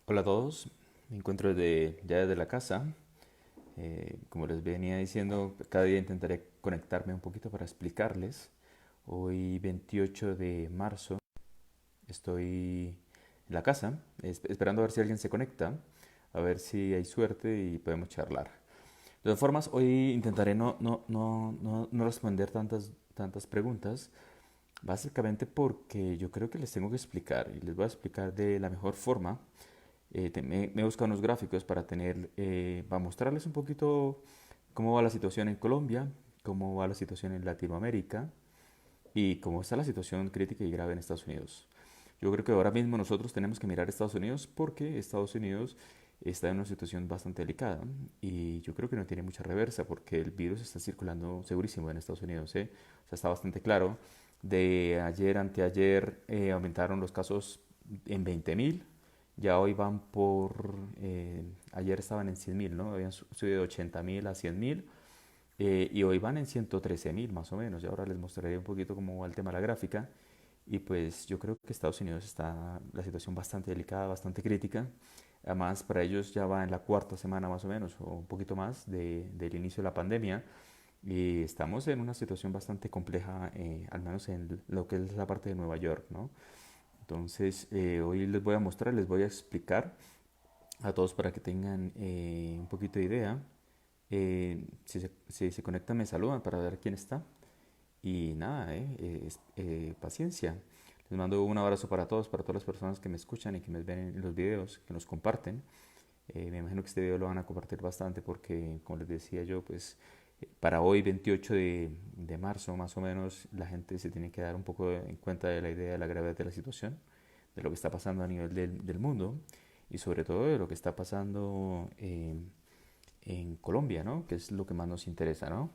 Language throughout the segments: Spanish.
Hola a todos, me encuentro ya desde la casa. Como les venía diciendo, cada día intentaré conectarme un poquito para explicarles. Hoy 28 de marzo estoy en la casa esperando a ver si alguien se conecta, a ver si hay suerte y podemos charlar. De todas formas, hoy intentaré no responder tantas preguntas, básicamente porque yo creo que les tengo que explicar y les voy a explicar de la mejor forma. Me he buscado unos gráficos para mostrarles un poquito cómo va la situación en Colombia, cómo va la situación en Latinoamérica y cómo está la situación crítica y grave en Estados Unidos. Yo creo que ahora mismo nosotros tenemos que mirar a Estados Unidos porque Estados Unidos está en una situación bastante delicada y yo creo que no tiene mucha reversa porque el virus está circulando segurísimo en Estados Unidos, ¿eh? O sea, está bastante claro. De ayer, anteayer, aumentaron los casos en 20.000. Ya hoy van ayer estaban en 100.000, ¿no? Habían subido de 80.000 a 100.000 y hoy van en 113.000 más o menos. Y ahora les mostraré un poquito cómo va el tema de la gráfica. Y pues yo creo que Estados Unidos está la situación bastante delicada, bastante crítica. Además, para ellos ya va en la cuarta semana más o menos, o un poquito más del inicio de la pandemia. Y estamos en una situación bastante compleja, al menos en lo que es la parte de Nueva York, ¿no? Entonces, hoy les voy a mostrar, les voy a explicar a todos para que tengan un poquito de idea. Si se conectan, me saludan para ver quién está. Y nada, paciencia. Les mando un abrazo para todos, para todas las personas que me escuchan y que me ven en los videos, que nos comparten. Me imagino que este video lo van a compartir bastante porque, como les decía yo, pues para hoy, 28 de marzo, más o menos, la gente se tiene que dar un poco en cuenta de la idea de la gravedad de la situación, de lo que está pasando a nivel del mundo y sobre todo de lo que está pasando en Colombia, ¿no? Que es lo que más nos interesa, ¿no?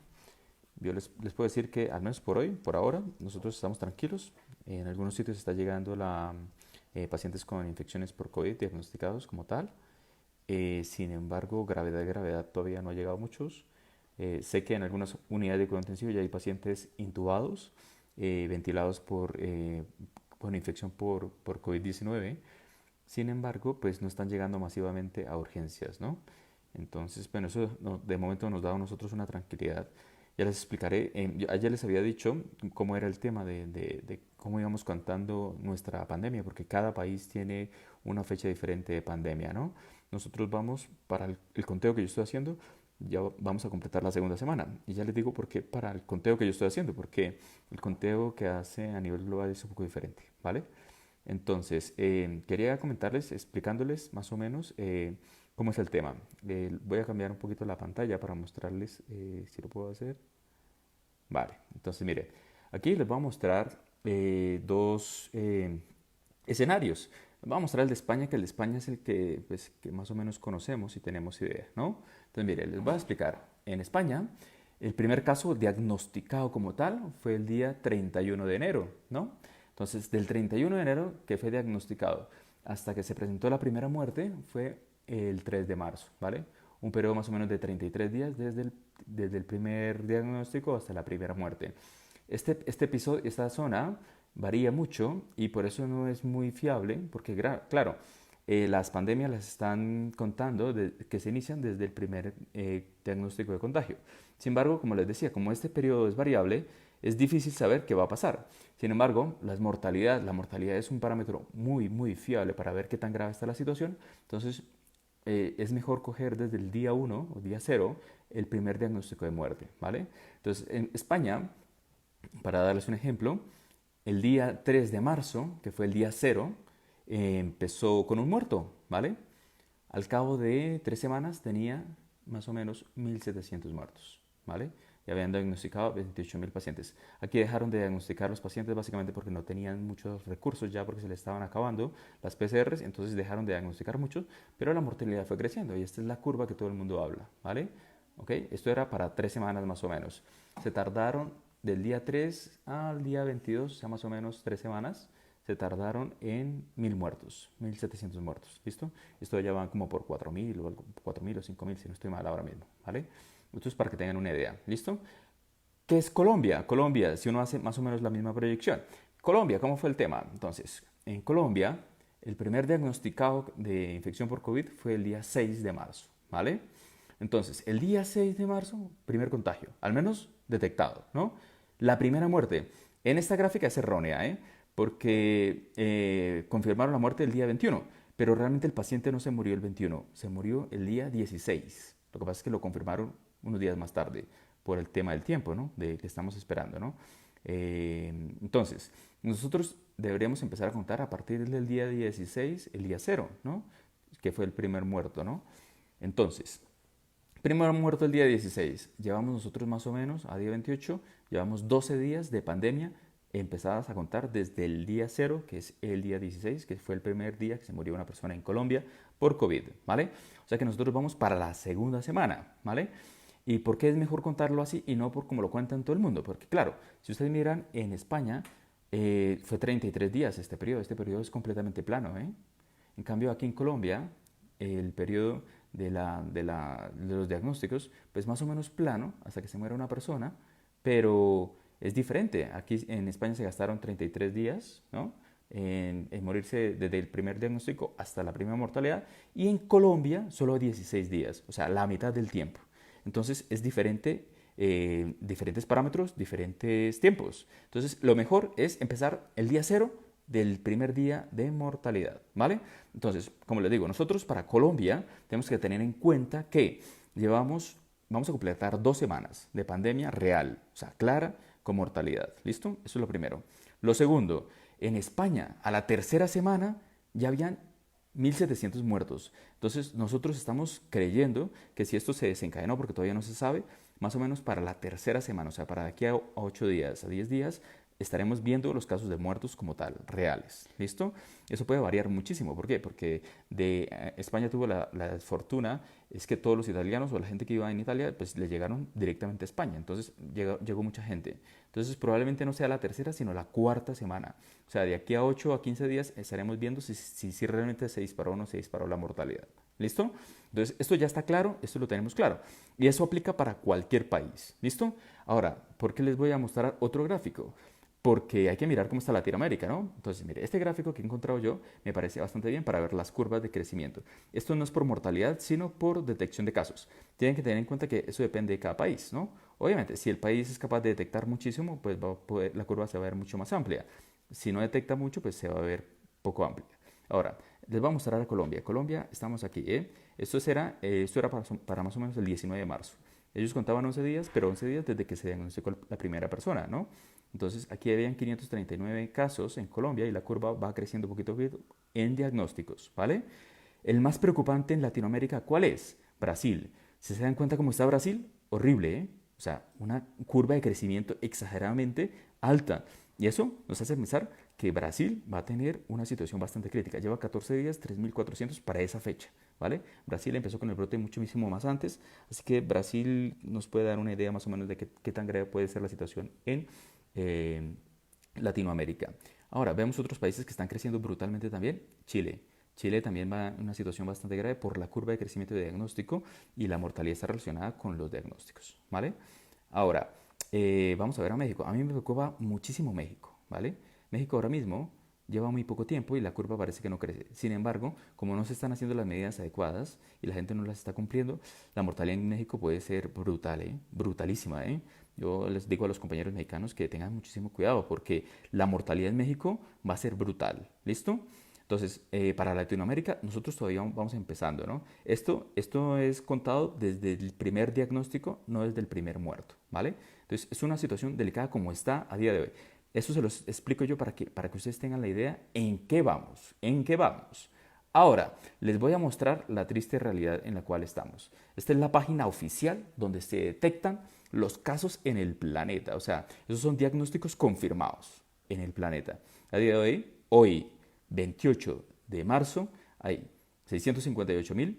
Yo les puedo decir que al menos por hoy, por ahora, nosotros estamos tranquilos. En algunos sitios está llegando pacientes con infecciones por COVID diagnosticados como tal. Sin embargo, gravedad todavía no ha llegado a muchos. Sé que en algunas unidades de cuidado intensivo ya hay pacientes intubados, ventilados por infección por COVID-19. Sin embargo, pues no están llegando masivamente a urgencias, ¿no? Entonces, bueno, eso de momento nos da a nosotros una tranquilidad. Ya les explicaré. Ayer les había dicho cómo era el tema de cómo íbamos contando nuestra pandemia, porque cada país tiene una fecha diferente de pandemia, ¿no? Nosotros vamos, para el conteo que yo estoy haciendo, ya vamos a completar la segunda semana. Y ya les digo por qué para el conteo que yo estoy haciendo, porque el conteo que hace a nivel global es un poco diferente, ¿vale? Entonces, quería comentarles, explicándoles más o menos cómo es el tema. Voy a cambiar un poquito la pantalla para mostrarles si lo puedo hacer. Vale, entonces mire, aquí les voy a mostrar dos escenarios. Les voy a mostrar el de España, que el de España es el que, pues, que más o menos conocemos y tenemos idea, ¿no? Entonces mire, les voy a explicar. En España, el primer caso diagnosticado como tal fue el día 31 de enero, ¿no? Entonces, del 31 de enero que fue diagnosticado hasta que se presentó la primera muerte fue el 3 de marzo, ¿vale? Un periodo más o menos de 33 días desde el primer diagnóstico hasta la primera muerte. Este episodio, esta zona varía mucho y por eso no es muy fiable, porque claro, las pandemias las están contando que se inician desde el primer diagnóstico de contagio. Sin embargo, como les decía, como este periodo es variable, es difícil saber qué va a pasar. Sin embargo, la mortalidad es un parámetro muy, muy fiable para ver qué tan grave está la situación. Entonces, es mejor coger desde el día 1 o día cero el primer diagnóstico de muerte, ¿vale? Entonces, en España, para darles un ejemplo, el día 3 de marzo, que fue el día cero, empezó con un muerto, ¿vale? Al cabo de 3 semanas tenía más o menos 1.700 muertos, ¿vale? Y habían diagnosticado 28.000 pacientes. Aquí dejaron de diagnosticar los pacientes básicamente porque no tenían muchos recursos ya porque se les estaban acabando las PCRs, entonces dejaron de diagnosticar muchos, pero la mortalidad fue creciendo y esta es la curva que todo el mundo habla, ¿vale? ¿Ok? Esto era para 3 semanas más o menos. Se tardaron del día 3 al día 22, o sea, más o menos 3 semanas, se tardaron en 1.000 muertos, 1.700 muertos, ¿listo? Esto ya van como por 4.000 o 4.000 o 5.000, si no estoy mal ahora mismo, ¿vale? Esto es para que tengan una idea, ¿listo? ¿Qué es Colombia? Colombia, si uno hace más o menos la misma proyección. Colombia, ¿cómo fue el tema? Entonces, en Colombia, el primer diagnosticado de infección por COVID fue el día 6 de marzo, ¿vale? Entonces, el día 6 de marzo, primer contagio, al menos detectado, ¿no? La primera muerte, en esta gráfica es errónea, ¿eh? Porque confirmaron la muerte el día 21, pero realmente el paciente no se murió el 21, se murió el día 16. Lo que pasa es que lo confirmaron unos días más tarde por el tema del tiempo, ¿no? De que estamos esperando, ¿no? Entonces, nosotros deberíamos empezar a contar a partir del día 16, el día 0, ¿no? Que fue el primer muerto, ¿no? Entonces, primer muerto el día 16. Llevamos nosotros más o menos, a día 28, llevamos 12 días de pandemia empezadas a contar desde el día 0, que es el día 16, que fue el primer día que se murió una persona en Colombia por COVID, ¿vale? O sea que nosotros vamos para la segunda semana, ¿vale? ¿Y por qué es mejor contarlo así y no por como lo cuentan todo el mundo? Porque claro, si ustedes miran en España, fue 33 días este periodo es completamente plano, ¿eh? En cambio aquí en Colombia, el periodo de los diagnósticos, pues más o menos plano hasta que se muera una persona, pero es diferente. Aquí en España se gastaron 33 días, ¿no? En morirse desde el primer diagnóstico hasta la primera mortalidad, y en Colombia solo 16 días, o sea, la mitad del tiempo. Entonces es diferente, diferentes parámetros, diferentes tiempos. Entonces lo mejor es empezar el día 0 del primer día de mortalidad, ¿vale? Entonces, como les digo, nosotros para Colombia tenemos que tener en cuenta que vamos a completar 2 semanas de pandemia real, o sea, clara, con mortalidad, ¿listo? Eso es lo primero. Lo segundo, en España, a la tercera semana ya habían 1.700 muertos. Entonces, nosotros estamos creyendo que si esto se desencadenó, porque todavía no se sabe, más o menos para la tercera semana, o sea, para de aquí a 8 días, a 10 días, estaremos viendo los casos de muertos como tal, reales. ¿Listo? Eso puede variar muchísimo. ¿Por qué? Porque España tuvo la fortuna, es que todos los italianos o la gente que iba en Italia, pues le llegaron directamente a España. Entonces llegó mucha gente. Entonces probablemente no sea la tercera, sino la cuarta semana. O sea, de aquí a 8 a 15 días estaremos viendo si realmente se disparó o no se disparó la mortalidad. ¿Listo? Entonces, esto ya está claro, esto lo tenemos claro. Y eso aplica para cualquier país. ¿Listo? Ahora, ¿por qué les voy a mostrar otro gráfico? Porque hay que mirar cómo está Latinoamérica, ¿no? Entonces, mire, este gráfico que he encontrado yo me parece bastante bien para ver las curvas de crecimiento. Esto no es por mortalidad, sino por detección de casos. Tienen que tener en cuenta que eso depende de cada país, ¿no? Obviamente, si el país es capaz de detectar muchísimo, pues la curva se va a ver mucho más amplia. Si no detecta mucho, pues se va a ver poco amplia. Ahora, les voy a mostrar a Colombia. Colombia, estamos aquí, ¿eh? Esto era para más o menos el 19 de marzo. Ellos contaban 11 días, pero 11 días desde que se diagnosticó la primera persona, ¿no? Entonces, aquí habían 539 casos en Colombia y la curva va creciendo poquito a poquito en diagnósticos, ¿vale? El más preocupante en Latinoamérica, ¿cuál es? Brasil. ¿Se dan cuenta cómo está Brasil? Horrible, ¿eh? O sea, una curva de crecimiento exageradamente alta. Y eso nos hace pensar que Brasil va a tener una situación bastante crítica. Lleva 14 días, 3.400 para esa fecha, ¿vale? Brasil empezó con el brote muchísimo más antes, así que Brasil nos puede dar una idea más o menos de qué tan grave puede ser la situación en eh, Latinoamérica. Ahora, vemos otros países que están creciendo brutalmente también. Chile. Chile también va en una situación bastante grave por la curva de crecimiento de diagnóstico y la mortalidad está relacionada con los diagnósticos, ¿vale? Ahora, vamos a ver a México. A mí me preocupa muchísimo México, ¿vale? México ahora mismo lleva muy poco tiempo y la curva parece que no crece. Sin embargo, como no se están haciendo las medidas adecuadas y la gente no las está cumpliendo, la mortalidad en México puede ser brutal, ¿eh? Brutalísima, ¿eh? Yo les digo a los compañeros mexicanos que tengan muchísimo cuidado porque la mortalidad en México va a ser brutal. ¿Listo? Entonces, para Latinoamérica, nosotros todavía vamos empezando, ¿no? Esto es contado desde el primer diagnóstico, no desde el primer muerto, ¿vale? Entonces, es una situación delicada como está a día de hoy. Eso se los explico yo para que ustedes tengan la idea en qué vamos. Ahora, les voy a mostrar la triste realidad en la cual estamos. Esta es la página oficial donde se detectan los casos en el planeta. O sea, esos son diagnósticos confirmados en el planeta. A día de hoy 28 de marzo, hay 658.000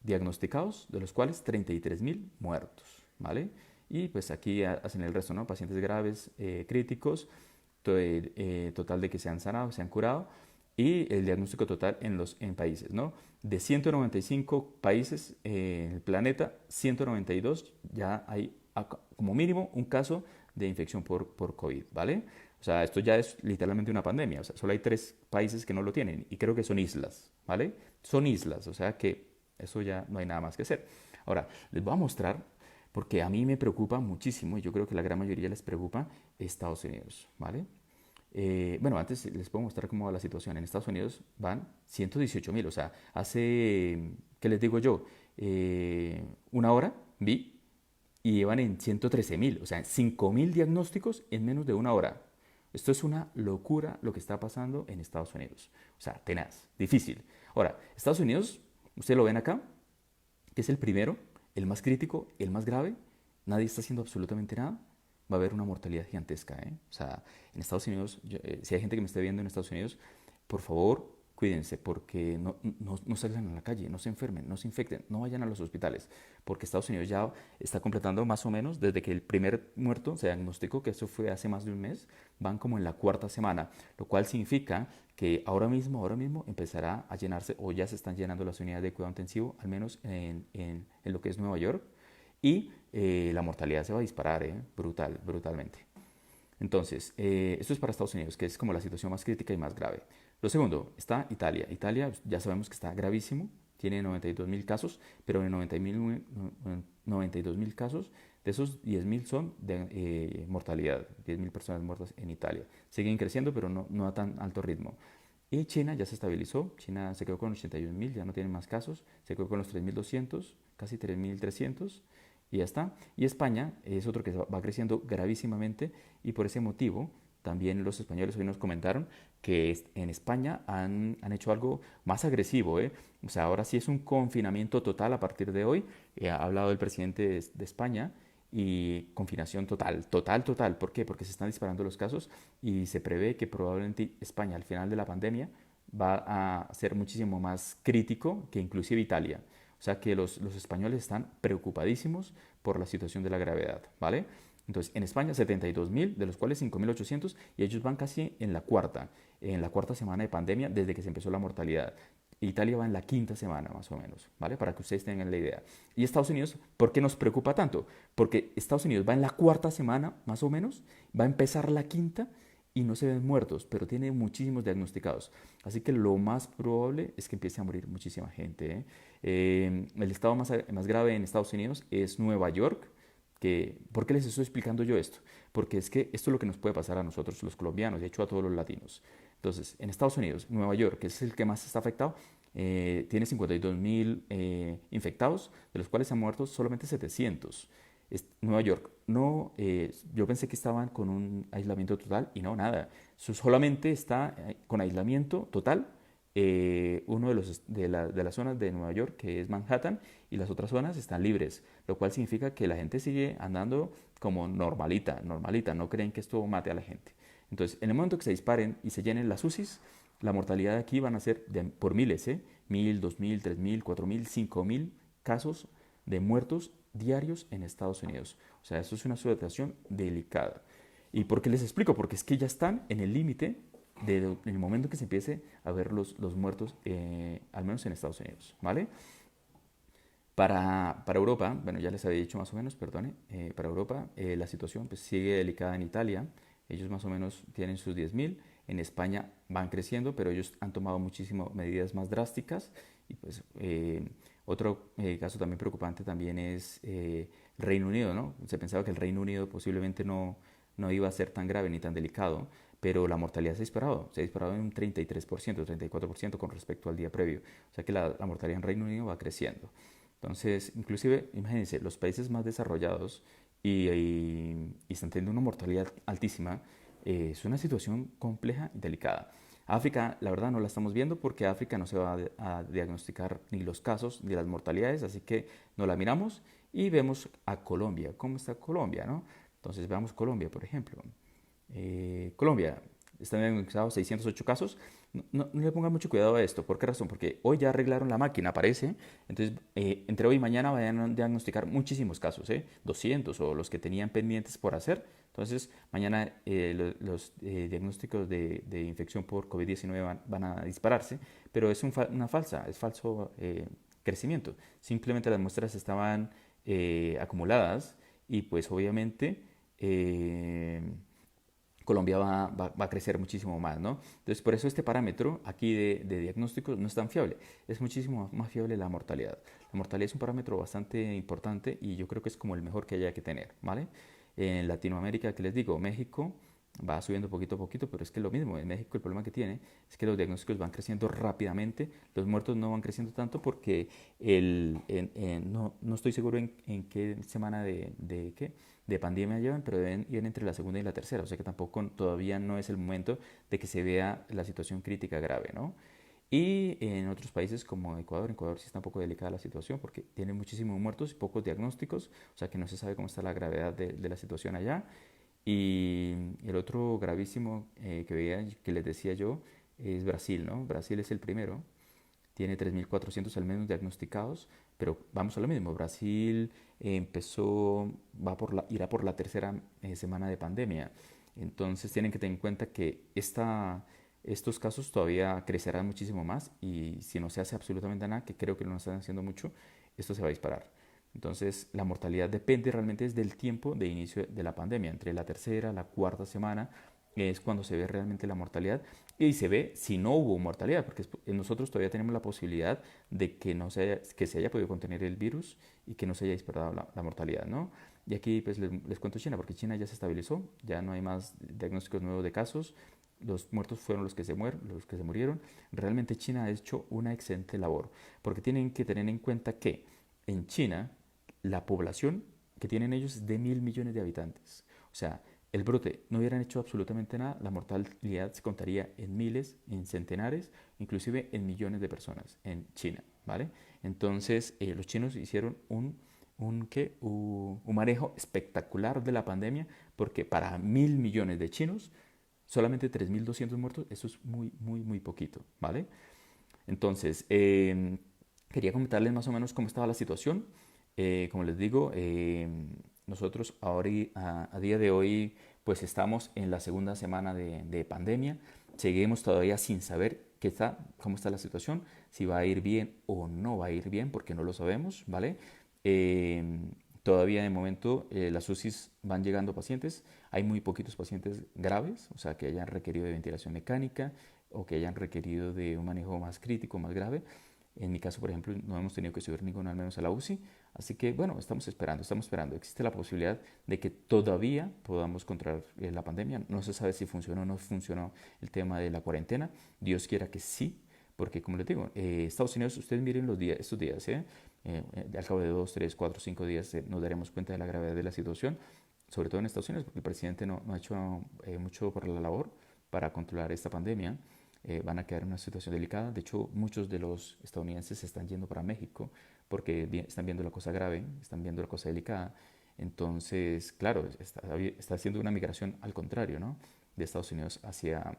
diagnosticados, de los cuales 33.000 muertos, ¿vale? Y pues aquí hacen el resto, ¿no? Pacientes graves, críticos, total de que se han sanado, se han curado, y el diagnóstico total en países, ¿no? De 195 países en el planeta, 192 ya hay como mínimo un caso de infección por COVID, ¿vale? O sea, esto ya es literalmente una pandemia. O sea, solo hay 3 países que no lo tienen y creo que son islas, ¿vale? Son islas, o sea que eso ya no hay nada más que hacer. Ahora, les voy a mostrar, porque a mí me preocupa muchísimo y yo creo que la gran mayoría les preocupa Estados Unidos, ¿vale? Bueno, antes les puedo mostrar cómo va la situación. En Estados Unidos van 118.000, o sea, hace, ¿qué les digo yo? Una hora vi y llevan en 113.000, o sea, 5.000 diagnósticos en menos de una hora. Esto es una locura lo que está pasando en Estados Unidos. O sea, tenaz, difícil. Ahora, Estados Unidos, ustedes lo ven acá, que es el primero, el más crítico, el más grave, nadie está haciendo absolutamente nada, va a haber una mortalidad gigantesca. ¿Eh? O sea, en Estados Unidos, si hay gente que me esté viendo en Estados Unidos, por favor, cuídense, porque no salgan a la calle, no se enfermen, no se infecten, no vayan a los hospitales, porque Estados Unidos ya está completando más o menos, desde que el primer muerto se diagnosticó, que eso fue hace más de un mes, van como en la cuarta semana, lo cual significa que ahora mismo empezará a llenarse, o ya se están llenando las unidades de cuidado intensivo, al menos en lo que es Nueva York, y la mortalidad se va a disparar, brutalmente. Entonces, esto es para Estados Unidos, que es como la situación más crítica y más grave. Lo segundo, está Italia. Italia ya sabemos que está gravísimo, tiene 92.000 casos, pero de 92.000 casos, de esos 10.000 son de mortalidad, 10.000 personas muertas en Italia. Siguen creciendo, pero no a tan alto ritmo. Y China ya se estabilizó, China se quedó con 81.000, ya no tiene más casos, se quedó con los 3.200, casi 3.300 y ya está. Y España es otro que va creciendo gravísimamente y por ese motivo también los españoles hoy nos comentaron que en España han hecho algo más agresivo. ¿Eh? O sea, ahora sí es un confinamiento total a partir de hoy. Ha hablado el presidente de España y confinación total, total, total. ¿Por qué? Porque se están disparando los casos y se prevé que probablemente España al final de la pandemia va a ser muchísimo más crítico que inclusive Italia. O sea que los españoles están preocupadísimos por la situación de la gravedad, ¿vale? Entonces, en España 72.000, de los cuales 5.800, y ellos van casi en la cuarta semana de pandemia desde que se empezó la mortalidad. Italia va en la quinta semana, más o menos, ¿vale? Para que ustedes tengan la idea. Y Estados Unidos, ¿por qué nos preocupa tanto? Porque Estados Unidos va en la cuarta semana, más o menos, va a empezar la quinta y no se ven muertos, pero tiene muchísimos diagnosticados. Así que lo más probable es que empiece a morir muchísima gente. ¿Eh? El estado más grave en Estados Unidos es Nueva York. ¿Por qué les estoy explicando yo esto? Porque es que esto es lo que nos puede pasar a nosotros los colombianos, de hecho a todos los latinos. Entonces, en Estados Unidos, Nueva York, que es el que más está afectado, tiene 52.000 infectados, de los cuales han muerto solamente 700. Nueva York, no, yo pensé que estaban con un aislamiento total y no, nada. Solamente está con aislamiento total uno de las zonas de Nueva York, que es Manhattan, y las otras zonas están libres, lo cual significa que la gente sigue andando como normalita, normalita, no creen que esto mate a la gente. Entonces, en el momento que se disparen y se llenen las UCIs, la mortalidad aquí van a ser por miles, ¿eh? 1.000, 2.000, 3.000, 4.000, 5.000 casos de muertos diarios en Estados Unidos. O sea, eso es una situación delicada. ¿Y por qué les explico? Porque es que ya están en el límite en el momento que se empiece a ver los muertos, al menos en Estados Unidos, ¿vale? Para Europa, bueno, ya les había dicho más o menos, perdone, para Europa la situación pues, sigue delicada en Italia, ellos más o menos tienen sus 10.000, en España van creciendo, pero ellos han tomado muchísimas medidas más drásticas y pues otro caso también preocupante también es Reino Unido, ¿no? Se pensaba que el Reino Unido posiblemente no iba a ser tan grave ni tan delicado, pero la mortalidad se ha disparado en un 33%, 34% con respecto al día previo. O sea que la mortalidad en Reino Unido va creciendo. Entonces, inclusive, imagínense, los países más desarrollados y están teniendo una mortalidad altísima, es una situación compleja y delicada. África, la verdad, no la estamos viendo porque África no se va a diagnosticar ni los casos ni las mortalidades, así que no la miramos y vemos a Colombia. ¿Cómo está Colombia, no? Entonces, veamos Colombia, por ejemplo. Colombia, están diagnosticados 608 casos. No le pongan mucho cuidado a esto. ¿Por qué razón? Porque hoy ya arreglaron la máquina, parece. Entonces, entre hoy y mañana vayan a diagnosticar muchísimos casos, 200 o los que tenían pendientes por hacer. Entonces, mañana los diagnósticos de infección por COVID-19 van a dispararse, pero es es falso crecimiento. Simplemente las muestras estaban acumuladas y pues obviamente Colombia va a crecer muchísimo más, ¿no? Entonces, por eso este parámetro aquí de diagnóstico no es tan fiable. Es muchísimo más fiable la mortalidad. La mortalidad es un parámetro bastante importante y yo creo que es como el mejor que haya que tener, ¿vale? En Latinoamérica, que les digo, México va subiendo poquito a poquito, pero es que lo mismo, en México el problema que tiene es que los diagnósticos van creciendo rápidamente, los muertos no van creciendo tanto porque no estoy seguro en qué semana de pandemia llevan, pero deben ir entre la segunda y la tercera, o sea que tampoco todavía no es el momento de que se vea la situación crítica grave, ¿no? Y en otros países como Ecuador, en Ecuador sí está un poco delicada la situación porque tiene muchísimos muertos y pocos diagnósticos, o sea que no se sabe cómo está la gravedad de la situación allá. Y el otro gravísimo que veía, que les decía yo, es Brasil, ¿no? Brasil es el primero, tiene 3.400 al menos diagnosticados, pero vamos a lo mismo, Brasil irá por la tercera semana de pandemia, entonces tienen que tener en cuenta que estos casos todavía crecerán muchísimo más y si no se hace absolutamente nada, que creo que no están haciendo mucho, esto se va a disparar. Entonces, la mortalidad depende realmente del tiempo de inicio de la pandemia. Entre la tercera, la cuarta semana es cuando se ve realmente la mortalidad y se ve si no hubo mortalidad, porque nosotros todavía tenemos la posibilidad de que, que se haya podido contener el virus y que no se haya disparado la mortalidad, ¿no? Y aquí pues les cuento China, porque China ya se estabilizó, ya no hay más diagnósticos nuevos de casos, los muertos fueron los que se murieron. Realmente China ha hecho una excelente labor, porque tienen que tener en cuenta que en China la población que tienen ellos es de 1.000 millones de habitantes. O sea, el brote no hubieran hecho absolutamente nada, la mortalidad se contaría en miles, en centenares, inclusive en millones de personas en China, ¿vale? Entonces, los chinos hicieron un manejo espectacular de la pandemia, porque para 1.000 millones de chinos, solamente 3.200 muertos, eso es muy, muy, muy poquito, ¿vale? Entonces, quería comentarles más o menos cómo estaba la situación. Como les digo, nosotros ahora a día de hoy pues estamos en la segunda semana de pandemia. Seguimos todavía sin saber cómo está la situación, si va a ir bien o no va a ir bien, porque no lo sabemos, ¿vale? Eh, Todavía de momento las UCIs van llegando pacientes, hay muy poquitos pacientes graves, o sea, que hayan requerido de ventilación mecánica o que hayan requerido de un manejo más crítico, más grave. En mi caso, por ejemplo, no hemos tenido que subir ninguno al menos a la UCI, así que bueno, estamos esperando, estamos esperando. Existe la posibilidad de que todavía podamos controlar la pandemia. No se sabe si funcionó o no funcionó el tema de la cuarentena. Dios quiera que sí, porque como les digo, Estados Unidos, ustedes miren estos días, al cabo de 2, 3, 4, 5 días nos daremos cuenta de la gravedad de la situación, sobre todo en Estados Unidos, porque el presidente no ha hecho mucho por la labor para controlar esta pandemia. Van a quedar en una situación delicada. De hecho, muchos de los estadounidenses se están yendo para México porque están viendo la cosa grave, están viendo la cosa delicada. Entonces, claro, está haciendo una migración al contrario, ¿no? De Estados Unidos hacia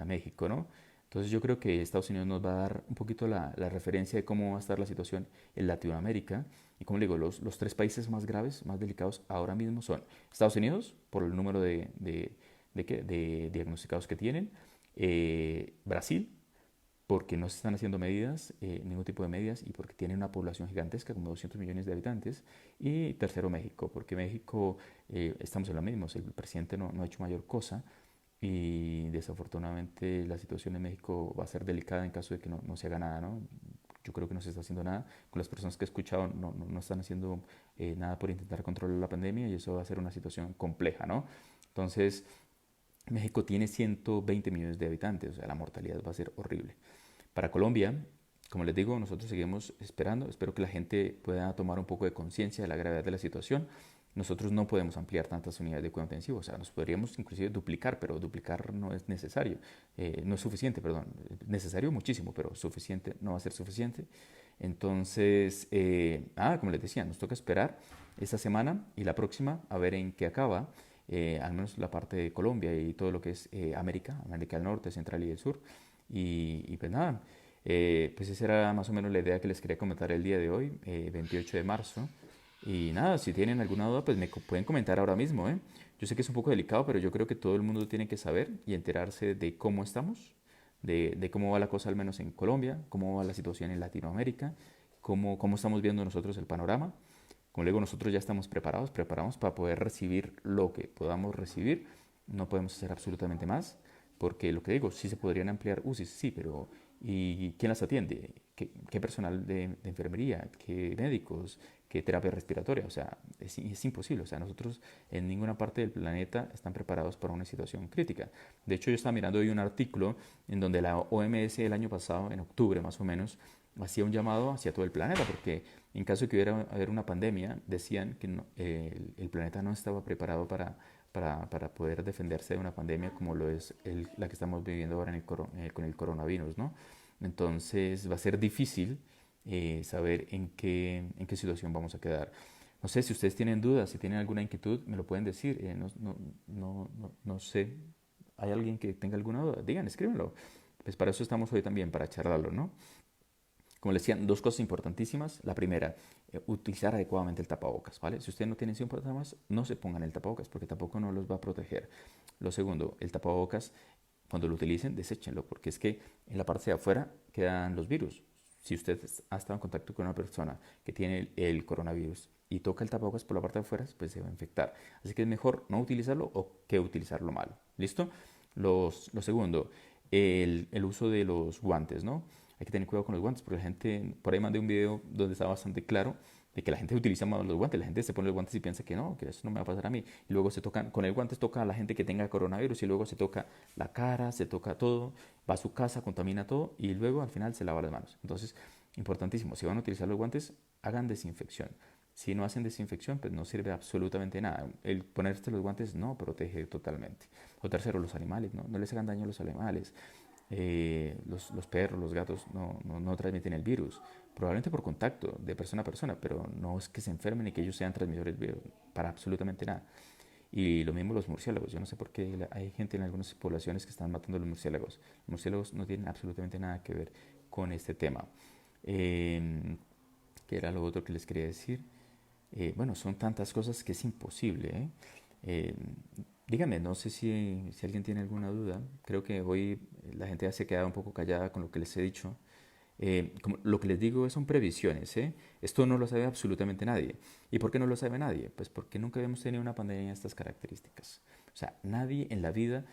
México, ¿no? Entonces yo creo que Estados Unidos nos va a dar un poquito la referencia de cómo va a estar la situación en Latinoamérica. Y como le digo, los tres países más graves, más delicados ahora mismo son Estados Unidos, por el número de diagnosticados que tienen, Brasil, porque no se están haciendo medidas, ningún tipo de medidas, y porque tiene una población gigantesca, como 200 millones de habitantes. Y tercero, México, porque México, estamos en lo mismo, el presidente no ha hecho mayor cosa, y desafortunadamente la situación en México va a ser delicada en caso de que no se haga nada, ¿no? Yo creo que no se está haciendo nada. Con las personas que he escuchado no están haciendo nada por intentar controlar la pandemia y eso va a ser una situación compleja, ¿no? Entonces, México tiene 120 millones de habitantes, o sea, la mortalidad va a ser horrible. Para Colombia, como les digo, nosotros seguimos esperando. Espero que la gente pueda tomar un poco de conciencia de la gravedad de la situación. Nosotros no podemos ampliar tantas unidades de cuidado intensivo, o sea, nos podríamos inclusive duplicar, pero duplicar no es necesario, no es suficiente, perdón, necesario muchísimo, pero suficiente no va a ser suficiente. Entonces, como les decía, nos toca esperar esta semana y la próxima a ver en qué acaba, al menos la parte de Colombia y todo lo que es América del Norte, Central y del Sur. Y pues nada, pues esa era más o menos la idea que les quería comentar el día de hoy, 28 de marzo. Y nada, si tienen alguna duda, pues pueden comentar ahora mismo, ¿eh? Yo sé que es un poco delicado, pero yo creo que todo el mundo tiene que saber y enterarse de cómo estamos, de cómo va la cosa al menos en Colombia, cómo va la situación en Latinoamérica, cómo estamos viendo nosotros el panorama. Como le digo, nosotros ya estamos preparados para poder recibir lo que podamos recibir. no podemos hacer absolutamente más, porque lo que digo, sí se podrían ampliar UCIs, sí, pero ¿y quién las atiende? ¿Qué personal de enfermería? ¿Qué médicos? ¿Qué terapia respiratoria? O sea, es imposible. O sea, nosotros en ninguna parte del planeta están preparados para una situación crítica. De hecho, yo estaba mirando hoy un artículo en donde la OMS el año pasado, en octubre más o menos, hacía un llamado hacia todo el planeta, porque en caso de que hubiera haber una pandemia, decían que el planeta no estaba preparado para poder defenderse de una pandemia como lo es la que estamos viviendo ahora con el coronavirus, ¿no? Entonces va a ser difícil saber en qué situación vamos a quedar. No sé si ustedes tienen dudas, si tienen alguna inquietud, me lo pueden decir. No sé, ¿hay alguien que tenga alguna duda? Digan, escríbenlo. Pues para eso estamos hoy también, para charlarlo, ¿no? Como les decía, dos cosas importantísimas. La primera, utilizar adecuadamente el tapabocas, ¿vale? Si ustedes no tienen síntomas, no se pongan el tapabocas porque tampoco no los va a proteger. Lo segundo, el tapabocas, cuando lo utilicen, deséchenlo porque es que en la parte de afuera quedan los virus. Si usted ha estado en contacto con una persona que tiene el coronavirus y toca el tapabocas por la parte de afuera, pues se va a infectar. Así que es mejor no utilizarlo o que utilizarlo mal. ¿Listo? Lo segundo, el uso de los guantes, ¿no? Hay que tener cuidado con los guantes porque la gente, por ahí mandé un video donde está bastante claro de que la gente utiliza mal los guantes, la gente se pone los guantes y piensa que no, que eso no me va a pasar a mí, y luego se tocan, con el guante toca a la gente que tenga coronavirus y luego se toca la cara, se toca todo, va a su casa, contamina todo y luego al final se lava las manos. Entonces, importantísimo, si van a utilizar los guantes, hagan desinfección. Si no hacen desinfección, pues no sirve absolutamente nada. El ponerse los guantes no protege totalmente. O tercero, los animales, no les hagan daño a los animales. Los perros, los gatos no transmiten el virus, probablemente por contacto de persona a persona, pero no es que se enfermen y que ellos sean transmisores del virus, para absolutamente nada. Y lo mismo los murciélagos, yo no sé por qué hay gente en algunas poblaciones que están matando a los murciélagos. Los murciélagos no tienen absolutamente nada que ver con este tema. ¿Qué era lo otro que les quería decir? Bueno, son tantas cosas que es imposible, ¿eh? Eh, Díganme, no sé si alguien tiene alguna duda. Creo que hoy la gente ya se ha quedado un poco callada con lo que les he dicho. Como lo que les digo son previsiones, ¿eh? Esto no lo sabe absolutamente nadie. ¿Y por qué no lo sabe nadie? Pues porque nunca habíamos tenido una pandemia de estas características. O sea, nadie en la vida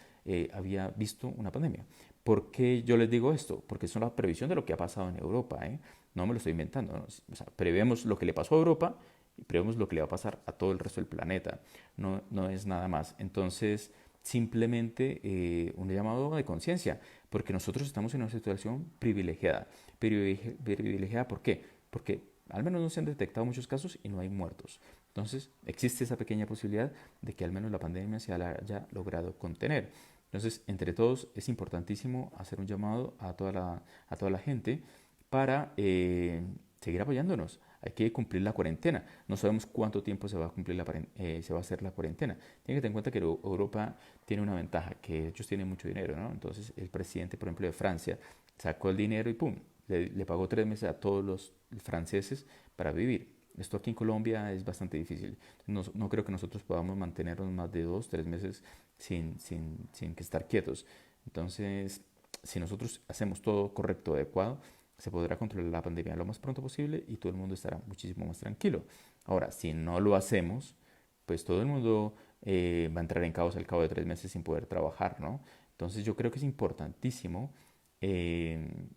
había visto una pandemia. ¿Por qué yo les digo esto? Porque es una previsión de lo que ha pasado en Europa, ¿eh? No me lo estoy inventando, ¿no? O sea, prevemos lo que le pasó a Europa y prevemos lo que le va a pasar a todo el resto del planeta. No es nada más. Entonces, simplemente un llamado de conciencia, porque nosotros estamos en una situación privilegiada. Privilegiada, ¿por qué? Porque al menos no se han detectado muchos casos y no hay muertos. Entonces, existe esa pequeña posibilidad de que al menos la pandemia se haya logrado contener. Entonces, entre todos es importantísimo hacer un llamado a toda la gente para seguir apoyándonos. Hay que cumplir la cuarentena. No sabemos cuánto tiempo se va a hacer la cuarentena. Tienen que tener en cuenta que Europa tiene una ventaja, que ellos tienen mucho dinero, ¿no? Entonces el presidente, por ejemplo, de Francia, sacó el dinero y ¡pum! Le pagó 3 meses a todos los franceses para vivir. Esto aquí en Colombia es bastante difícil. No creo que nosotros podamos mantenernos más de 2, 3 meses sin que estar quietos. Entonces, si nosotros hacemos todo correcto, adecuado, se podrá controlar la pandemia lo más pronto posible y todo el mundo estará muchísimo más tranquilo. Ahora, si no lo hacemos, pues todo el mundo va a entrar en caos al cabo de 3 meses sin poder trabajar, ¿no? Entonces yo creo que es importantísimo, eh,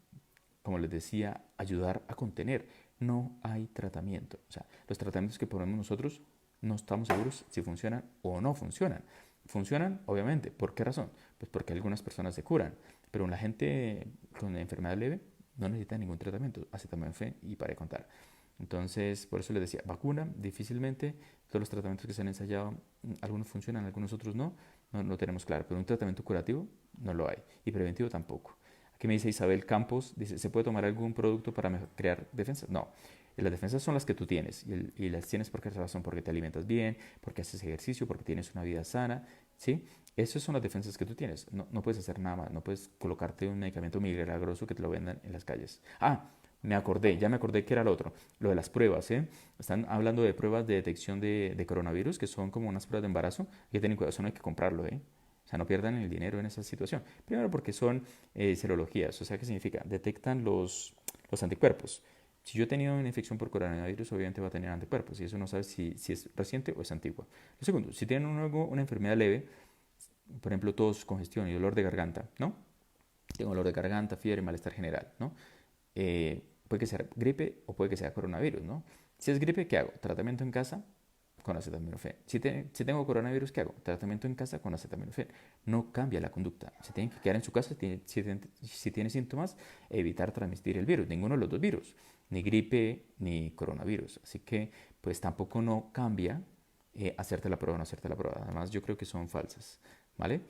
como les decía, ayudar a contener. No hay tratamiento. O sea, los tratamientos que ponemos nosotros no estamos seguros si funcionan o no funcionan. Funcionan, obviamente. ¿Por qué razón? Pues porque algunas personas se curan, pero la gente con enfermedad leve no necesita ningún tratamiento, acetaminofén y para de contar. Entonces, por eso les decía, vacuna, difícilmente, todos los tratamientos que se han ensayado, algunos funcionan, algunos otros no lo tenemos claro, pero un tratamiento curativo no lo hay, y preventivo tampoco. Aquí me dice Isabel Campos, dice, ¿se puede tomar algún producto para crear defensas? No, las defensas son las que tú tienes, y las tienes por qué razón, porque te alimentas bien, porque haces ejercicio, porque tienes una vida sana, ¿sí? Esas son las defensas que tú tienes. No puedes hacer nada más. No puedes colocarte un medicamento milagroso que te lo vendan en las calles. Ah, ya me acordé que era lo otro. Lo de las pruebas, ¿eh? Están hablando de pruebas de detección de coronavirus, que son como unas pruebas de embarazo. Hay que tener cuidado, eso no hay que comprarlo, ¿eh? O sea, no pierdan el dinero en esa situación. Primero porque son serologías. O sea, ¿qué significa? Detectan los anticuerpos. Si yo he tenido una infección por coronavirus, obviamente va a tener anticuerpos y eso no sabe si es reciente o es antigua. Lo segundo, si tienen una enfermedad leve, por ejemplo, tos, congestión y dolor de garganta, ¿no? Tengo dolor de garganta, fiebre, malestar general, ¿no? Puede que sea gripe o puede que sea coronavirus, ¿no? Si es gripe, ¿qué hago? Tratamiento en casa con acetaminofén. Si tengo coronavirus, ¿qué hago? Tratamiento en casa con acetaminofén. No cambia la conducta. Se tienen que quedar en su casa si tiene síntomas, evitar transmitir el virus, ninguno de los dos virus, ni gripe ni coronavirus. Así que, pues tampoco no cambia hacerte la prueba o no hacerte la prueba. Además, yo creo que son falsas, ¿vale?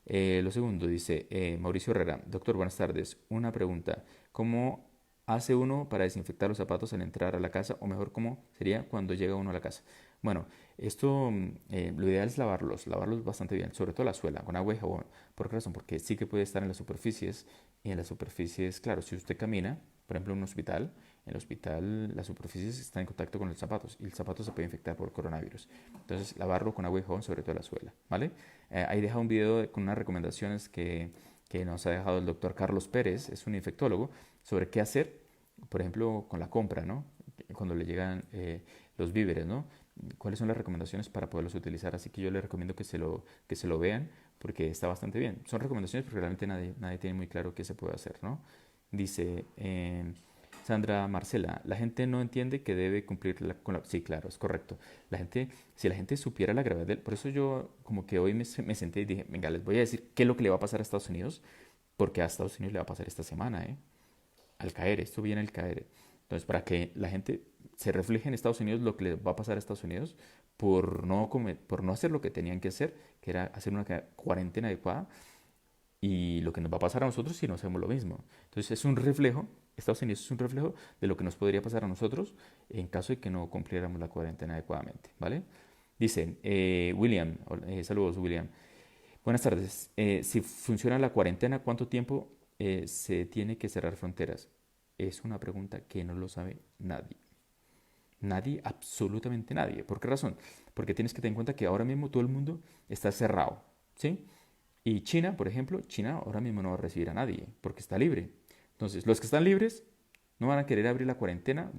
Lo segundo, dice Mauricio Herrera. Doctor, buenas tardes. Una pregunta. ¿Cómo hace uno para desinfectar los zapatos al entrar a la casa? O mejor, ¿cómo sería cuando llega uno a la casa? Bueno, esto lo ideal es lavarlos bastante bien, sobre todo la suela, con agua y jabón. ¿Por qué razón? Porque sí que puede estar en las superficies, y en las superficies, claro, si usted camina, por ejemplo, en un hospital, en el hospital las superficies están en contacto con los zapatos y el zapato se puede infectar por coronavirus. Entonces, lavarlo con agua y jabón, sobre todo la suela, ¿vale? Ahí deja un video con unas recomendaciones que nos ha dejado el doctor Carlos Pérez, es un infectólogo, sobre qué hacer, por ejemplo, con la compra, ¿no? Cuando le llegan los víveres, ¿no? Cuáles son las recomendaciones para poderlos utilizar. Así que yo les recomiendo que se lo vean porque está bastante bien. Son recomendaciones porque realmente nadie tiene muy claro qué se puede hacer, ¿no? Dice Sandra Marcela, la gente no entiende que debe cumplir con la... Sí, claro, es correcto. Si la gente supiera la gravedad por eso yo como que hoy me senté y dije, venga, les voy a decir qué es lo que le va a pasar a Estados Unidos, porque a Estados Unidos le va a pasar esta semana, ¿eh? Al caer, esto viene al caer. Entonces, para que la gente se refleje en Estados Unidos lo que les va a pasar a Estados Unidos por no hacer lo que tenían que hacer, que era hacer una cuarentena adecuada, y lo que nos va a pasar a nosotros si no hacemos lo mismo. Entonces, es un reflejo, Estados Unidos es un reflejo de lo que nos podría pasar a nosotros en caso de que no cumpliéramos la cuarentena adecuadamente, ¿vale? Dicen, William, saludos William. Buenas tardes. Si funciona la cuarentena, ¿cuánto tiempo se tiene que cerrar fronteras? Es una pregunta que no lo sabe nadie. Nadie, absolutamente nadie. ¿Por qué razón? Porque tienes que tener en cuenta que ahora mismo todo el mundo está cerrado, ¿sí? Y China, por ejemplo, China ahora mismo no va a recibir a nadie porque está libre. Entonces, los que están libres no van a querer abrir la cuarentena,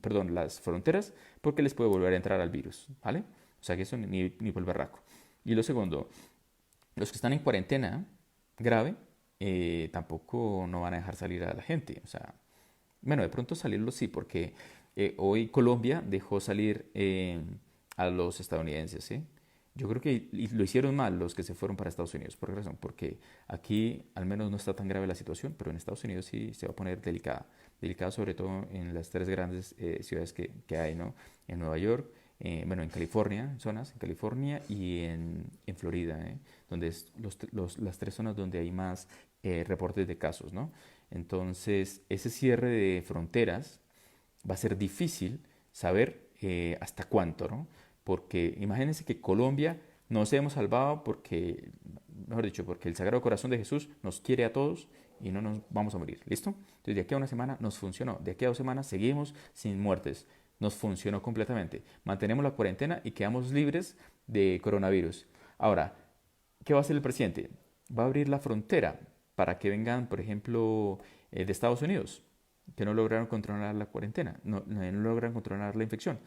perdón, las fronteras, porque les puede volver a entrar al virus, ¿vale? O sea que eso ni por el berraco. Y lo segundo, los que están en cuarentena grave tampoco no van a dejar salir a la gente. O sea, bueno, de pronto salirlo sí, porque hoy Colombia dejó salir a los estadounidenses, ¿sí? Yo creo que lo hicieron mal los que se fueron para Estados Unidos. ¿Por qué razón? Porque aquí al menos no está tan grave la situación, pero en Estados Unidos sí se va a poner delicada. Delicada sobre todo en las tres grandes ciudades que hay, ¿no? En Nueva York, bueno, en California, en zonas, en California y en Florida, donde es las tres zonas donde hay más reportes de casos, ¿no? Entonces, ese cierre de fronteras va a ser difícil saber hasta cuánto, ¿no? Porque imagínense que Colombia nos hemos salvado porque, mejor dicho, porque el Sagrado Corazón de Jesús nos quiere a todos y no nos vamos a morir, ¿listo? Entonces de aquí a una semana nos funcionó, de aquí a 2 semanas seguimos sin muertes, nos funcionó completamente, mantenemos la cuarentena y quedamos libres de coronavirus. Ahora, ¿qué va a hacer el presidente? Va a abrir la frontera para que vengan, por ejemplo, de Estados Unidos, que no lograron controlar la cuarentena, no logran controlar la infección,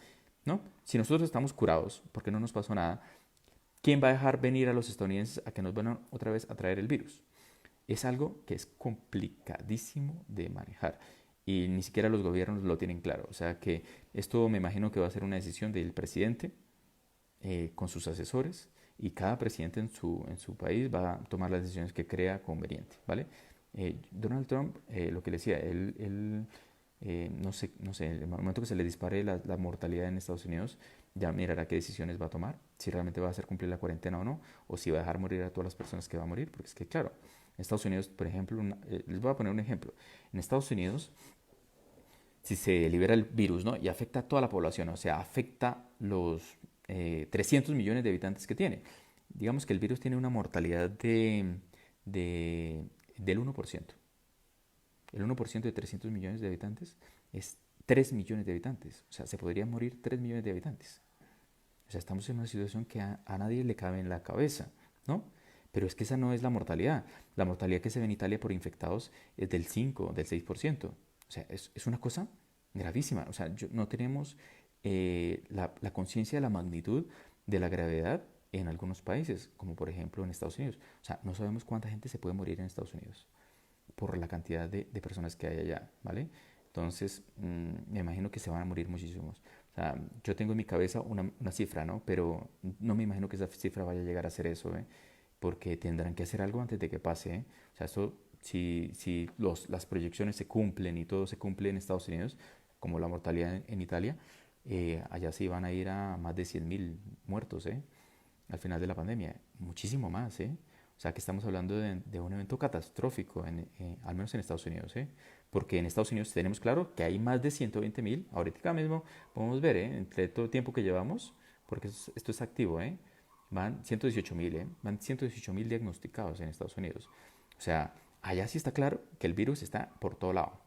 ¿no? Si nosotros estamos curados, porque no nos pasó nada, ¿quién va a dejar venir a los estadounidenses a que nos van otra vez a traer el virus? Es algo que es complicadísimo de manejar y ni siquiera los gobiernos lo tienen claro. O sea que esto me imagino que va a ser una decisión del presidente con sus asesores y cada presidente en su país va a tomar las decisiones que crea conveniente, ¿vale? Donald Trump, lo que le decía, él no sé, en el momento que se le dispare la mortalidad en Estados Unidos, ya mirará qué decisiones va a tomar, si realmente va a hacer cumplir la cuarentena o si va a dejar morir a todas las personas que va a morir, porque es que, claro, en Estados Unidos, por ejemplo, les voy a poner un ejemplo. En Estados Unidos, si se libera el virus, ¿no? Y afecta a toda la población, o sea, afecta los 300 millones de habitantes que tiene. Digamos que el virus tiene una mortalidad de, del 1%. El 1% de 300 millones de habitantes es 3 millones de habitantes. O sea, se podrían morir 3 millones de habitantes. O sea, estamos en una situación que a nadie le cabe en la cabeza, ¿no? Pero es que esa no es la mortalidad. La mortalidad que se ve en Italia por infectados es del 5, del 6%. O sea, es una cosa gravísima. O sea, no tenemos la conciencia de la magnitud de la gravedad en algunos países, como por ejemplo en Estados Unidos. O sea, no sabemos cuánta gente se puede morir en Estados Unidos por la cantidad de personas que hay allá, ¿vale? Entonces, me imagino que se van a morir muchísimos. O sea, yo tengo en mi cabeza una cifra, ¿no? Pero no me imagino que esa cifra vaya a llegar a ser eso, ¿eh? Porque tendrán que hacer algo antes de que pase, ¿eh? O sea, eso, si las proyecciones se cumplen y todo se cumple en Estados Unidos, como la mortalidad en Italia, allá sí van a ir a más de 100.000 muertos, ¿eh? Al final de la pandemia. Muchísimo más, ¿eh? O sea, que estamos hablando de un evento catastrófico, al menos en Estados Unidos, ¿eh? Porque en Estados Unidos tenemos claro que hay más de 120.000. Ahorita mismo podemos ver, ¿eh? Entre todo el tiempo que llevamos, porque esto es activo, ¿eh? Van 118.000, ¿eh? Van 118.000 diagnosticados en Estados Unidos. O sea, allá sí está claro que el virus está por todo lado.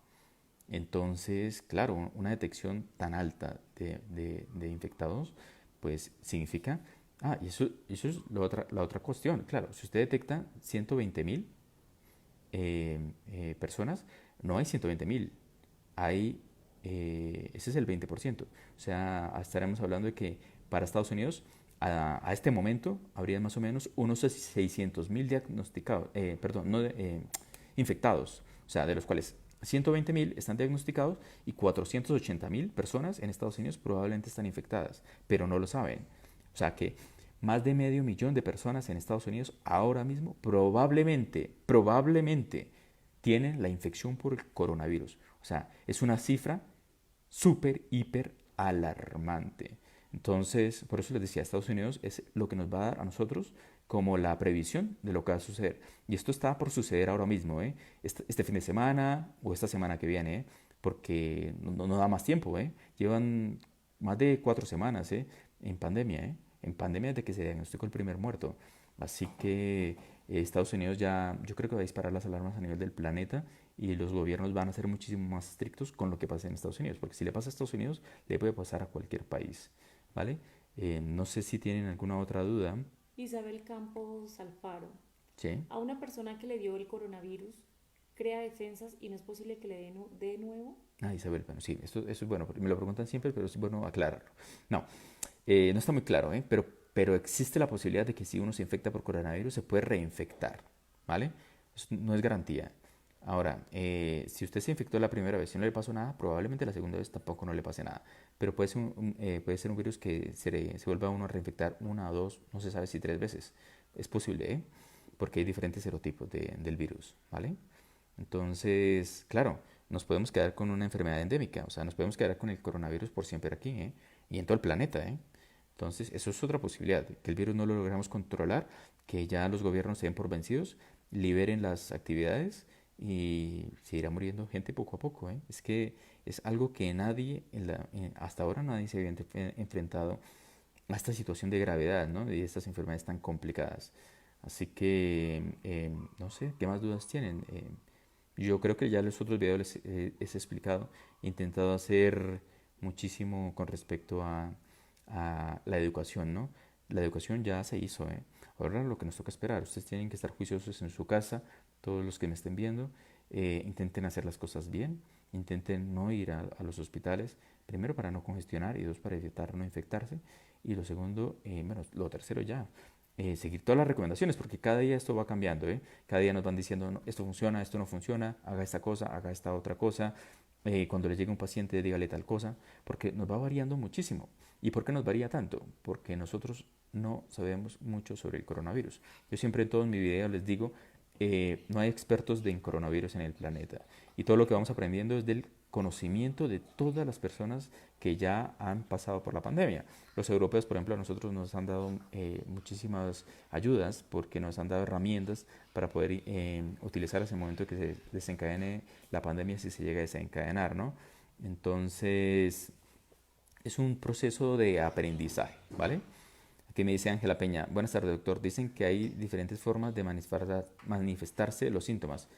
Entonces, claro, una detección tan alta de infectados, pues significa... y eso es la otra cuestión. Claro, si usted detecta 120.000 personas, no hay 120.000, hay, ese es el 20%. O sea, estaremos hablando de que para Estados Unidos, a este momento, habría más o menos unos 600.000 diagnosticados, perdón, no, infectados, o sea, de los cuales 120.000 están diagnosticados y 480.000 personas en Estados Unidos probablemente están infectadas, pero no lo saben. O sea que más de medio millón de personas en Estados Unidos ahora mismo probablemente tienen la infección por el coronavirus. O sea, es una cifra súper, hiper alarmante. Entonces, por eso les decía, Estados Unidos es lo que nos va a dar a nosotros como la previsión de lo que va a suceder. Y esto está por suceder ahora mismo, ¿eh? Este fin de semana o esta semana que viene, ¿eh? Porque no da más tiempo, ¿eh? Llevan más de 4 semanas, ¿eh? En pandemia, ¿eh? En pandemia desde que se diagnosticó el primer muerto. Así que Estados Unidos ya, yo creo que va a disparar las alarmas a nivel del planeta y los gobiernos van a ser muchísimo más estrictos con lo que pasa en Estados Unidos, porque si le pasa a Estados Unidos, le puede pasar a cualquier país, ¿vale? No sé si tienen alguna otra duda. Isabel Campos Alfaro. Sí. A una persona que le dio el coronavirus, crea defensas y no es posible que le dé de nuevo. Isabel, bueno, sí, eso es bueno, porque me lo preguntan siempre, pero es bueno aclararlo. No, no está muy claro, ¿eh? Pero existe la posibilidad de que si uno se infecta por coronavirus, se puede reinfectar, ¿vale? Eso no es garantía. Ahora, si usted se infectó la primera vez y no le pasó nada, probablemente la segunda vez tampoco no le pase nada. Pero puede ser un virus que se vuelva a uno a reinfectar una o dos, no se sabe si 3 veces. Es posible, ¿eh? Porque hay diferentes serotipos del virus, ¿vale? Entonces, claro, nos podemos quedar con una enfermedad endémica, o sea, nos podemos quedar con el coronavirus por siempre aquí, ¿eh? Y en todo el planeta, ¿eh? Entonces, eso es otra posibilidad, que el virus no lo logramos controlar, que ya los gobiernos se den por vencidos, liberen las actividades y se irá muriendo gente poco a poco, ¿eh? Es que es algo que nadie, hasta ahora nadie se había enfrentado a esta situación de gravedad, ¿no? De estas enfermedades tan complicadas. Así que, no sé, ¿qué más dudas tienen? Yo creo que ya en los otros videos les he explicado, he intentado hacer muchísimo con respecto a la educación, ¿no? La educación ya se hizo, ¿eh? Ahora lo que nos toca esperar, ustedes tienen que estar juiciosos en su casa, todos los que me estén viendo, intenten hacer las cosas bien, intenten no ir a los hospitales, primero para no congestionar y dos para evitar no infectarse, y lo segundo, bueno, lo tercero ya, seguir todas las recomendaciones, porque cada día esto va cambiando, ¿eh? Cada día nos van diciendo, no, esto funciona, esto no funciona, haga esta cosa, haga esta otra cosa, cuando le llegue un paciente dígale tal cosa, porque nos va variando muchísimo. ¿Y por qué nos varía tanto? Porque nosotros no sabemos mucho sobre el coronavirus. Yo siempre en todos mis videos les digo, no hay expertos en coronavirus en el planeta. Y todo lo que vamos aprendiendo es del conocimiento de todas las personas que ya han pasado por la pandemia. Los europeos, por ejemplo, a nosotros nos han dado muchísimas ayudas porque nos han dado herramientas para poder utilizar ese momento que se desencadene la pandemia si se llega a desencadenar, ¿no? Entonces, es un proceso de aprendizaje, ¿vale? Aquí me dice Ángela Peña, buenas tardes doctor, dicen que hay diferentes formas de manifestarse los síntomas.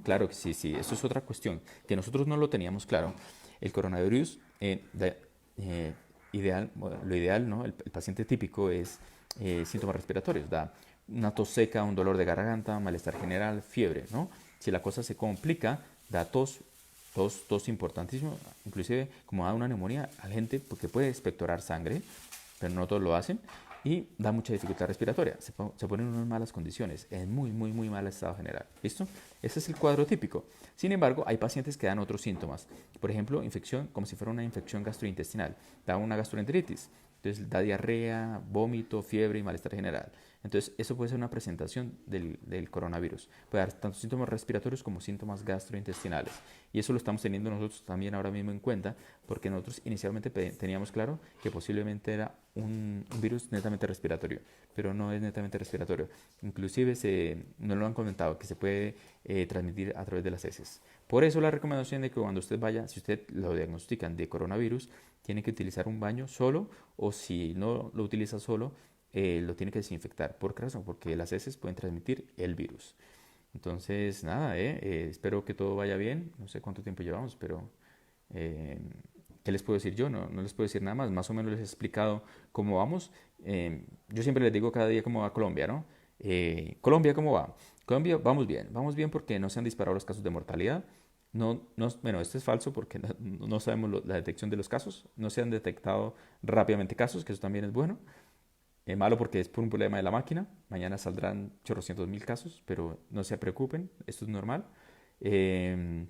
Claro que sí, sí, eso es otra cuestión, que nosotros no lo teníamos claro. El coronavirus, ideal, bueno, lo ideal, ¿no? El paciente típico es síntomas respiratorios, da una tos seca, un dolor de garganta, malestar general, fiebre, ¿no? Si la cosa se complica, da tos importantísimo, inclusive como da una neumonía a la gente porque puede expectorar sangre, pero no todos lo hacen. y da mucha dificultad respiratoria. Se pone en unas malas condiciones, en muy, muy, muy mal estado general. ¿Listo? Ese es el cuadro típico. Sin embargo, hay pacientes que dan otros síntomas. Por ejemplo, infección, como si fuera una infección gastrointestinal. Da una gastroenteritis. Entonces, da diarrea, vómito, fiebre y malestar general. Entonces, eso puede ser una presentación del coronavirus. Puede dar tanto síntomas respiratorios como síntomas gastrointestinales. Y eso lo estamos teniendo nosotros también ahora mismo en cuenta, porque nosotros inicialmente teníamos claro que posiblemente era un virus netamente respiratorio, pero no es netamente respiratorio. Inclusive nos lo han comentado que se puede transmitir a través de las heces. Por eso la recomendación de que cuando usted vaya, si usted lo diagnostican de coronavirus, tiene que utilizar un baño solo, o si no lo utiliza solo, lo tiene que desinfectar. ¿Por qué razón? Porque las heces pueden transmitir el virus. Entonces, nada, espero que todo vaya bien. No sé cuánto tiempo llevamos, pero eh, ¿qué les puedo decir yo? No les puedo decir nada más. Más o menos les he explicado cómo vamos. Yo siempre les digo cada día cómo va Colombia, ¿no? Colombia, ¿cómo va? Colombia, vamos bien porque no se han disparado los casos de mortalidad. Bueno, esto es falso porque no sabemos la detección de los casos. No se han detectado rápidamente casos, que eso también es bueno. Malo porque es por un problema de la máquina. Mañana saldrán chorrocientos mil casos, pero no se preocupen, esto es normal. Eh,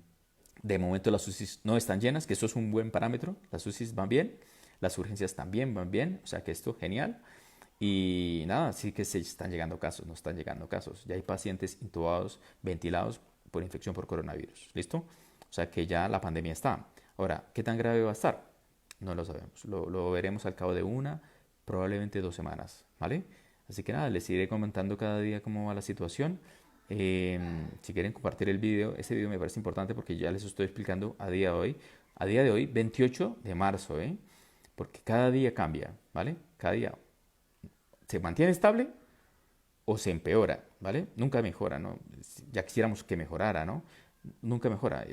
de momento las UCIs no están llenas, que eso es un buen parámetro. Las UCIs van bien, las urgencias también van bien, o sea que esto genial. Y nada, sí que se están llegando casos, no están llegando casos. Ya hay pacientes intubados, ventilados por infección por coronavirus. ¿Listo? O sea que ya la pandemia está. Ahora, ¿qué tan grave va a estar? No lo sabemos. Lo veremos al cabo de probablemente 2 semanas, ¿vale? Así que nada, les iré comentando cada día cómo va la situación. Si quieren compartir el video, ese video me parece importante porque ya les estoy explicando a día de hoy, 28 de marzo, ¿eh? Porque cada día cambia, ¿vale? Cada día se mantiene estable o se empeora, ¿vale? Nunca mejora, ¿no? Ya quisiéramos que mejorara, ¿no? Nunca mejora.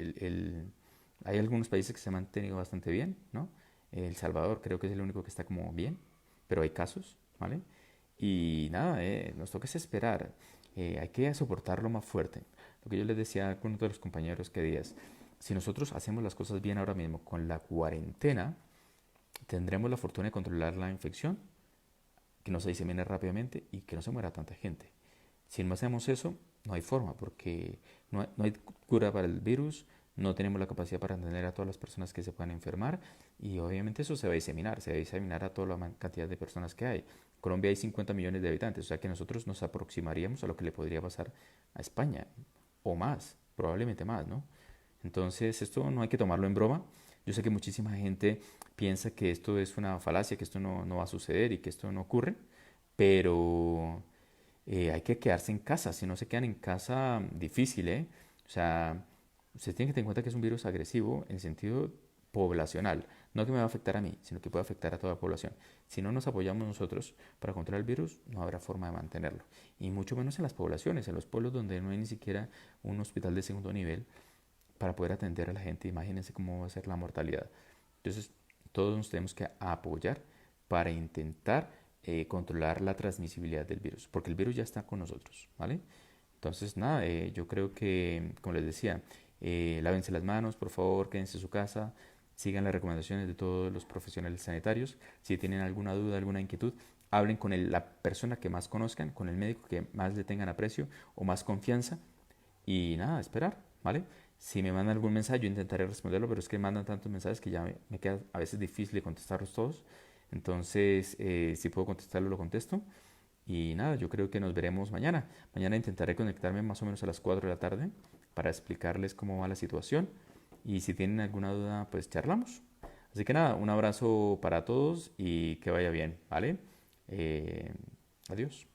Hay algunos países que se han mantenido bastante bien, ¿no? El Salvador creo que es el único que está como bien, pero hay casos, ¿vale? Y nada, nos toca es esperar. Hay que soportarlo más fuerte. Lo que yo les decía a algunos de los compañeros que días, si nosotros hacemos las cosas bien ahora mismo con la cuarentena, tendremos la fortuna de controlar la infección, que no se disemine rápidamente y que no se muera tanta gente. Si no hacemos eso, no hay forma, porque no hay cura para el virus, no tenemos la capacidad para atender a todas las personas que se puedan enfermar y obviamente eso se va a diseminar a toda la cantidad de personas que hay. En Colombia hay 50 millones de habitantes, o sea que nosotros nos aproximaríamos a lo que le podría pasar a España, o más, probablemente más, ¿no? Entonces esto no hay que tomarlo en broma. Yo sé que muchísima gente piensa que esto es una falacia, que esto no va a suceder y que esto no ocurre, pero hay que quedarse en casa. Si no se quedan en casa, difícil, ¿eh? O sea, se tiene que tener en cuenta que es un virus agresivo en sentido poblacional. No que me va a afectar a mí, sino que puede afectar a toda la población. Si no nos apoyamos nosotros para controlar el virus, no habrá forma de mantenerlo. Y mucho menos en las poblaciones, en los pueblos donde no hay ni siquiera un hospital de segundo nivel para poder atender a la gente. Imagínense cómo va a ser la mortalidad. Entonces, todos nos tenemos que apoyar para intentar controlar la transmisibilidad del virus, porque el virus ya está con nosotros, ¿vale? Entonces, nada, yo creo que, como les decía, lávense las manos, por favor, quédense en su casa, sigan las recomendaciones de todos los profesionales sanitarios. Si tienen alguna duda, alguna inquietud, hablen con la persona que más conozcan, con el médico que más le tengan aprecio o más confianza y nada, esperar, ¿vale? Si me mandan algún mensaje, yo intentaré responderlo, pero es que mandan tantos mensajes que ya me queda a veces difícil de contestarlos todos. Entonces, si puedo contestarlo, lo contesto. Y nada, yo creo que nos veremos mañana. Mañana intentaré conectarme más o menos a las 4 de la tarde para explicarles cómo va la situación. Y si tienen alguna duda, pues charlamos. Así que nada, un abrazo para todos y que vaya bien, ¿vale? Adiós.